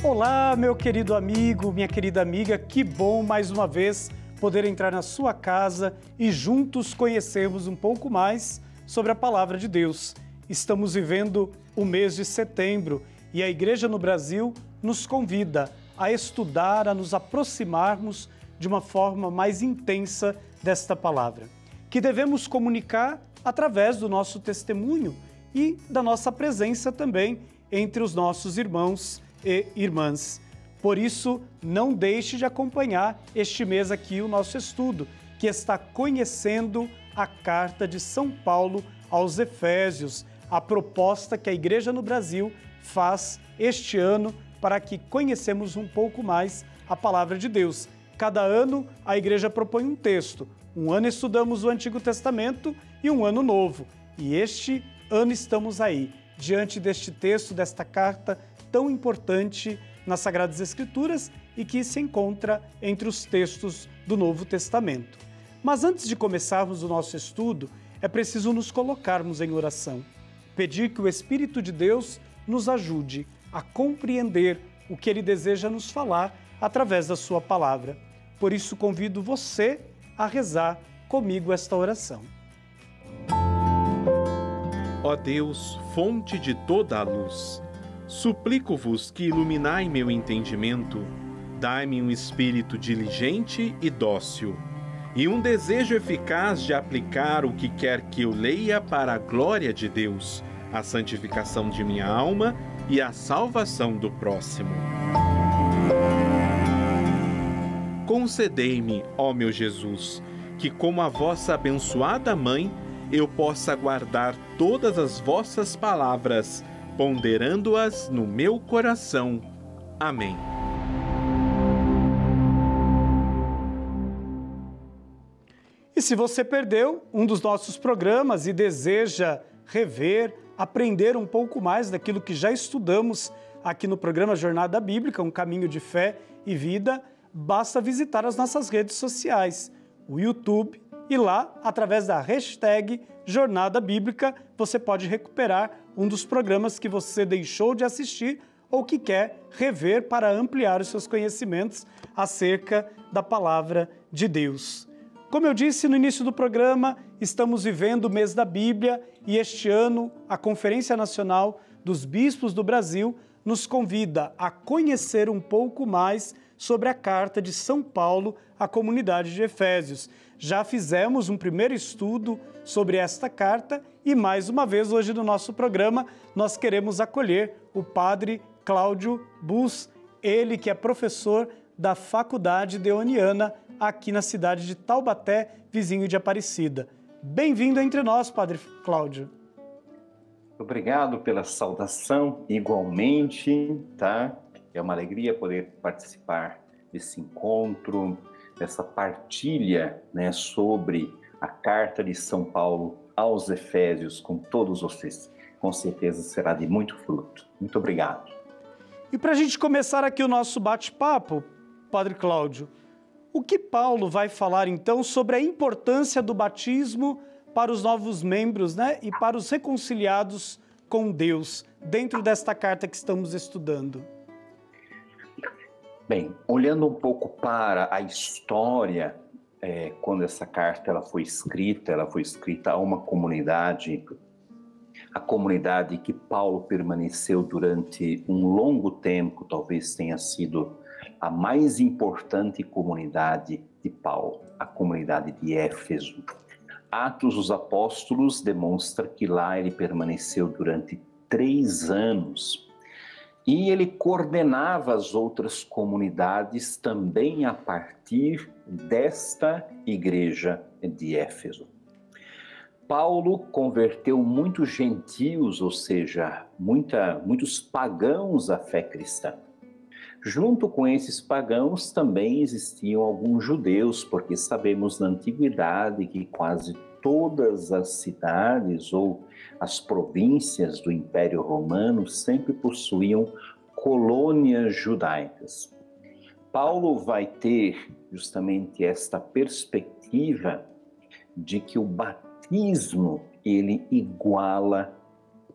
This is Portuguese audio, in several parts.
Olá, meu querido amigo, minha querida amiga, que bom mais uma vez poder entrar na sua casa e juntos conhecermos um pouco mais sobre a Palavra de Deus. Estamos vivendo o mês de setembro e a Igreja no Brasil nos convida a estudar, a nos aproximarmos de uma forma mais intensa desta palavra, que devemos comunicar através do nosso testemunho e da nossa presença também entre os nossos irmãos e irmãs. Por isso, não deixe de acompanhar este mês aqui o nosso estudo, que está conhecendo a carta de São Paulo aos Efésios, a proposta que a Igreja no Brasil faz este ano para que conhecemos um pouco mais a Palavra de Deus. Cada ano a Igreja propõe um texto. Um ano estudamos o Antigo Testamento e um ano novo. E este ano estamos aí, diante deste texto, desta carta tão importante nas Sagradas Escrituras e que se encontra entre os textos do Novo Testamento. Mas antes de começarmos o nosso estudo, é preciso nos colocarmos em oração, pedir que o Espírito de Deus nos ajude a compreender o que Ele deseja nos falar através da sua palavra. Por isso, convido você a rezar comigo esta oração. Ó Deus, fonte de toda a luz, suplico-vos que iluminai meu entendimento, dai-me um espírito diligente e dócil, e um desejo eficaz de aplicar o que quer que eu leia para a glória de Deus, a santificação de minha alma e a salvação do próximo. Concedei-me, ó meu Jesus, que como a vossa abençoada mãe, eu possa guardar todas as vossas palavras, ponderando-as no meu coração. Amém. E se você perdeu um dos nossos programas e deseja rever, aprender um pouco mais daquilo que já estudamos aqui no programa Jornada Bíblica, um caminho de fé e vida, basta visitar as nossas redes sociais, o YouTube, e lá, através da hashtag Jornada Bíblica, você pode recuperar um dos programas que você deixou de assistir ou que quer rever para ampliar os seus conhecimentos acerca da Palavra de Deus. Como eu disse no início do programa, estamos vivendo o mês da Bíblia e este ano a Conferência Nacional dos Bispos do Brasil nos convida a conhecer um pouco mais sobre a carta de São Paulo à comunidade de Efésios. Já fizemos um primeiro estudo sobre esta carta e, mais uma vez, hoje no nosso programa, nós queremos acolher o padre Cláudio Bus, ele que é professor da Faculdade Deoniana aqui na cidade de Taubaté, vizinho de Aparecida. Bem-vindo entre nós, padre Cláudio. Obrigado pela saudação, igualmente, tá? É uma alegria poder participar desse encontro, dessa partilha, né, sobre a carta de São Paulo aos Efésios com todos vocês. Com certeza será de muito fruto. Muito obrigado. E para a gente começar aqui o nosso bate-papo, padre Cláudio, o que Paulo vai falar então sobre a importância do batismo para os novos membros, né, e para os reconciliados com Deus, dentro desta carta que estamos estudando? Bem, olhando um pouco para a história, quando essa carta ela foi escrita a uma comunidade, a comunidade que Paulo permaneceu durante um longo tempo, talvez tenha sido a mais importante comunidade de Paulo, a comunidade de Éfeso. Atos dos Apóstolos demonstra que lá ele permaneceu durante 3 anos. E ele coordenava as outras comunidades também a partir desta igreja de Éfeso. Paulo converteu muitos gentios, ou seja, muitos pagãos à fé cristã. Junto com esses pagãos também existiam alguns judeus, porque sabemos na antiguidade que quase todas as cidades ou as províncias do Império Romano sempre possuíam colônias judaicas. Paulo vai ter justamente esta perspectiva de que o batismo ele iguala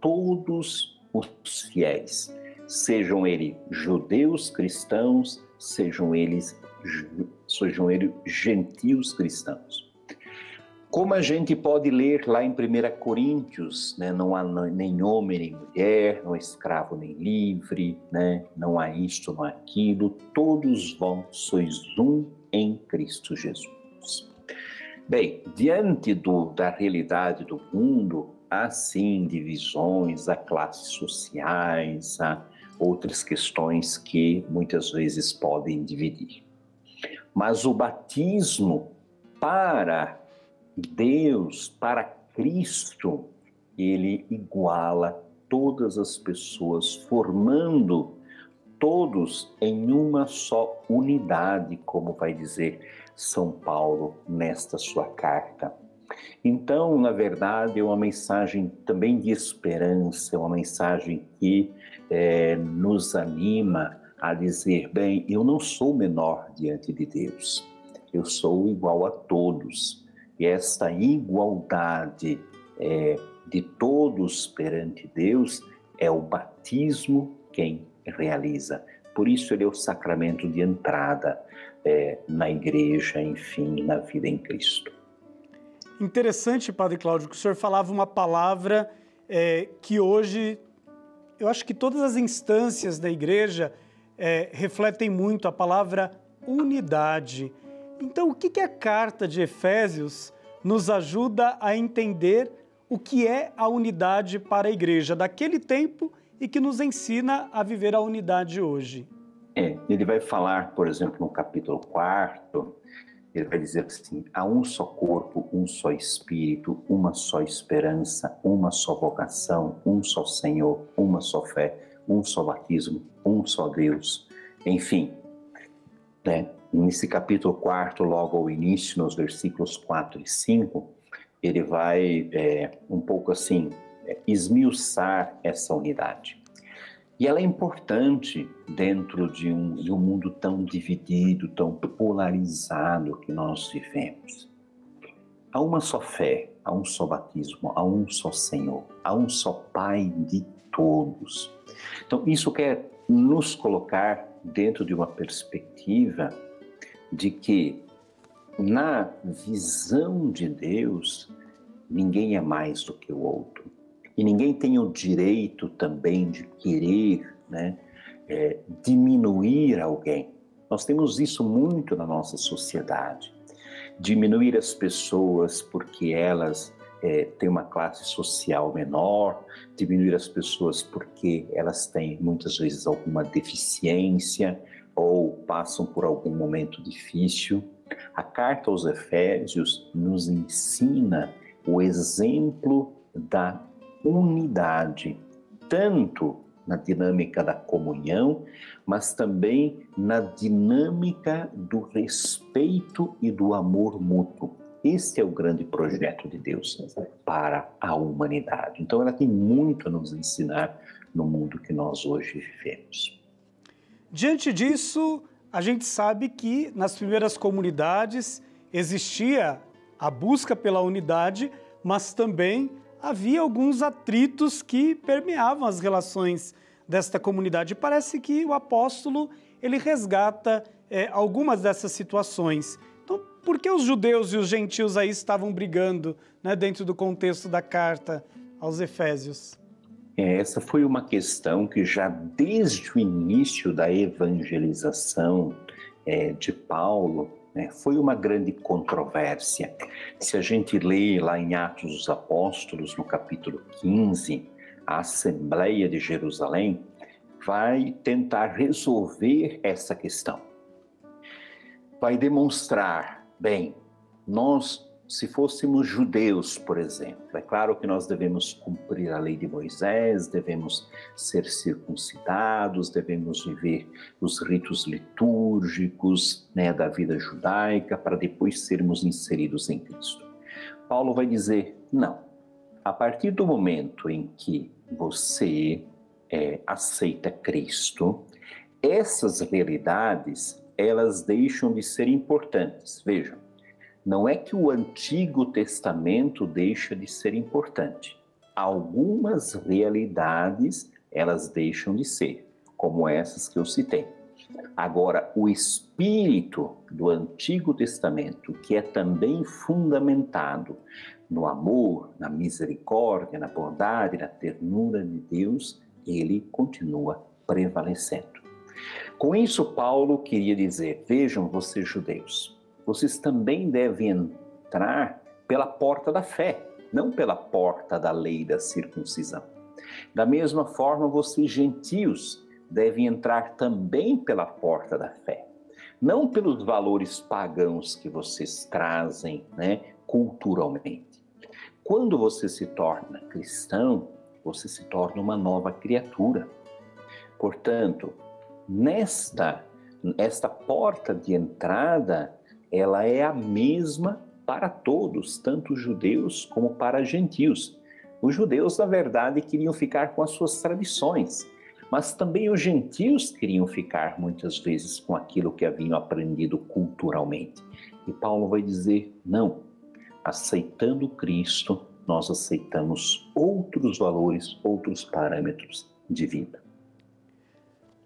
todos os fiéis. sejam eles judeus cristãos, sejam eles gentios cristãos. Como a gente pode ler lá em 1 Coríntios, né? Não há nem homem nem mulher, não há escravo nem livre, né? Não há isto, não há aquilo, todos vós sois um em Cristo Jesus. Bem, diante da realidade do mundo, há sim divisões, há classes sociais, há outras questões que muitas vezes podem dividir. Mas o batismo para Deus, para Cristo, ele iguala todas as pessoas, formando todos em uma só unidade, como vai dizer São Paulo nesta sua carta. Então, na verdade, é uma mensagem também de esperança, é uma mensagem que nos anima a dizer, bem, eu não sou menor diante de Deus, eu sou igual a todos. E esta igualdade de todos perante Deus é o batismo quem realiza. Por isso ele é o sacramento de entrada na igreja, enfim, na vida em Cristo. Interessante, Padre Cláudio, que o senhor falava uma palavra que hoje, eu acho que todas as instâncias da igreja refletem muito, a palavra unidade. Então, o que a carta de Efésios nos ajuda a entender o que é a unidade para a igreja daquele tempo e que nos ensina a viver a unidade hoje? Ele vai falar, por exemplo, no capítulo 4, ele vai dizer assim, há um só corpo, um só Espírito, uma só esperança, uma só vocação, um só Senhor, uma só fé, um só batismo, um só Deus. Enfim, né? Nesse capítulo 4, logo ao início, nos versículos 4 e 5, ele vai um pouco assim, esmiuçar essa unidade. E ela é importante dentro de um mundo tão dividido, tão polarizado que nós vivemos. Há uma só fé, há um só batismo, há um só Senhor, há um só Pai de todos. Então, isso quer nos colocar dentro de uma perspectiva de que, na visão de Deus, ninguém é mais do que o outro. E ninguém tem o direito também de querer, né, diminuir alguém. Nós temos isso muito na nossa sociedade. Diminuir as pessoas porque elas têm uma classe social menor, diminuir as pessoas porque elas têm muitas vezes alguma deficiência ou passam por algum momento difícil. A carta aos Efésios nos ensina o exemplo da unidade, tanto na dinâmica da comunhão, mas também na dinâmica do respeito e do amor mútuo. Este é o grande projeto de Deus para a humanidade. Então ela tem muito a nos ensinar no mundo que nós hoje vivemos. Diante disso, a gente sabe que nas primeiras comunidades existia a busca pela unidade, mas também havia alguns atritos que permeavam as relações desta comunidade. Parece que o apóstolo ele resgata algumas dessas situações. Então, por que os judeus e os gentios aí estavam brigando, né, dentro do contexto da carta aos Efésios? Essa foi uma questão que já desde o início da evangelização de Paulo, né, foi uma grande controvérsia. Se a gente lê lá em Atos dos Apóstolos, no capítulo 15, a Assembleia de Jerusalém vai tentar resolver essa questão. Vai demonstrar, bem, nós, se fôssemos judeus, por exemplo, é claro que nós devemos cumprir a lei de Moisés, devemos ser circuncidados, devemos viver os ritos litúrgicos, né, da vida judaica, para depois sermos inseridos em Cristo. Paulo vai dizer, não, a partir do momento em que você aceita Cristo, essas realidades, elas deixam de ser importantes. Vejam, não é que o Antigo Testamento deixa de ser importante. Algumas realidades, elas deixam de ser. como essas que eu citei. Agora, o espírito do Antigo Testamento, que é também fundamentado no amor, na misericórdia, na bondade, na ternura de Deus, ele continua prevalecendo. Com isso, Paulo queria dizer: vejam, vocês judeus, vocês também devem entrar pela porta da fé, não pela porta da lei da circuncisão. Da mesma forma, vocês gentios devem entrar também pela porta da fé, não pelos valores pagãos que vocês trazem, culturalmente. Quando você se torna cristão, você se torna uma nova criatura. Portanto, esta porta de entrada, ela é a mesma para todos, tanto judeus como para gentios. Os judeus, na verdade, queriam ficar com as suas tradições, mas também os gentios queriam ficar, muitas vezes, com aquilo que haviam aprendido culturalmente. E Paulo vai dizer: não, aceitando Cristo, nós aceitamos outros valores, outros parâmetros de vida.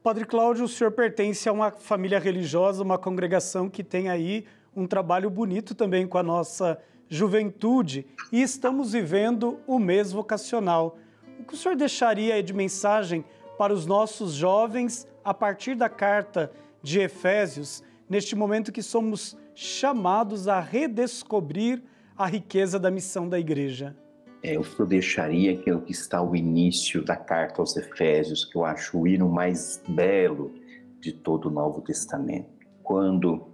Padre Cláudio, o senhor pertence a uma família religiosa, uma congregação que tem aí um trabalho bonito também com a nossa juventude, e estamos vivendo o mês vocacional. O que o senhor deixaria aí de mensagem para os nossos jovens a partir da carta de Efésios, neste momento que somos chamados a redescobrir a riqueza da missão da igreja? Eu deixaria aquilo que está ao início da carta aos Efésios, que eu acho o hino mais belo de todo o Novo Testamento. Quando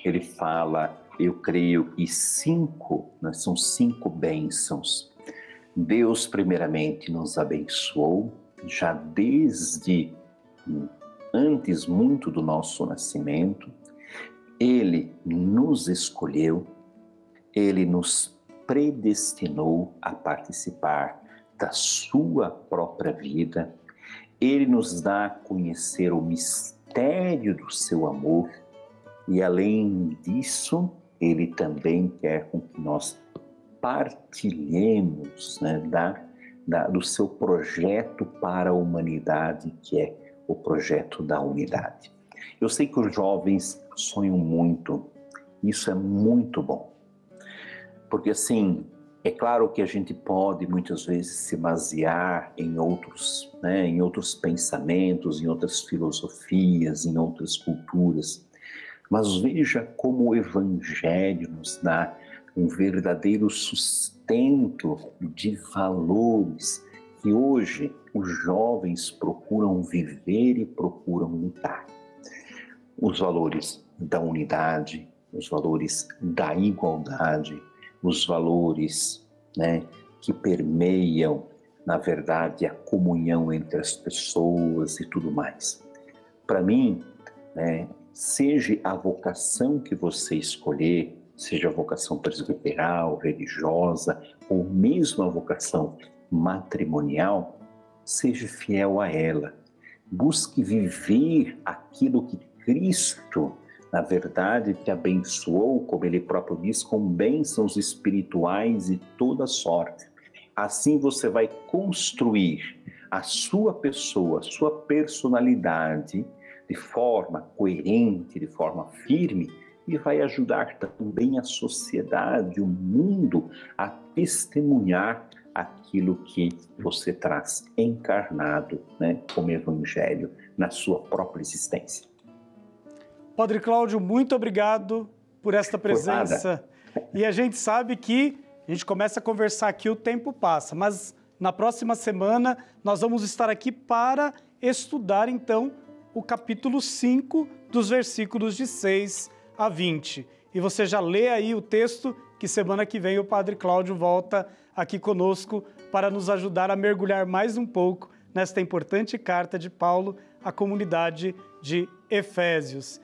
ele fala, eu creio que são 5 bênçãos. Deus primeiramente nos abençoou, já desde antes muito do nosso nascimento. Ele nos escolheu, ele nos predestinou a participar da sua própria vida. Ele nos dá a conhecer o mistério do seu amor e, além disso, ele também quer com que nós partilhemos do seu projeto para a humanidade, que é o projeto da unidade. Eu sei que os jovens sonham muito, isso é muito bom. Porque, assim, é claro que a gente pode, muitas vezes, se basear em outros pensamentos, em outras filosofias, em outras culturas. Mas veja como o Evangelho nos dá um verdadeiro sustento de valores que hoje os jovens procuram viver e procuram lutar. Os valores da unidade, os valores da igualdade, os valores que permeiam, na verdade, a comunhão entre as pessoas e tudo mais. Para mim, seja a vocação que você escolher, seja a vocação presbiteral, religiosa, ou mesmo a vocação matrimonial, seja fiel a ela. Busque viver aquilo que Cristo, na verdade, te abençoou, como ele próprio diz, com bênçãos espirituais e toda sorte. Assim você vai construir a sua pessoa, a sua personalidade de forma coerente, de forma firme, e vai ajudar também a sociedade, o mundo, a testemunhar aquilo que você traz encarnado, como Evangelho, na sua própria existência. Padre Cláudio, muito obrigado por esta presença. E a gente sabe que a gente começa a conversar aqui, o tempo passa, mas na próxima semana nós vamos estar aqui para estudar, então, o capítulo 5, dos versículos de 6 a 20. E você já lê aí o texto, que semana que vem o Padre Cláudio volta aqui conosco para nos ajudar a mergulhar mais um pouco nesta importante carta de Paulo à comunidade de Efésios.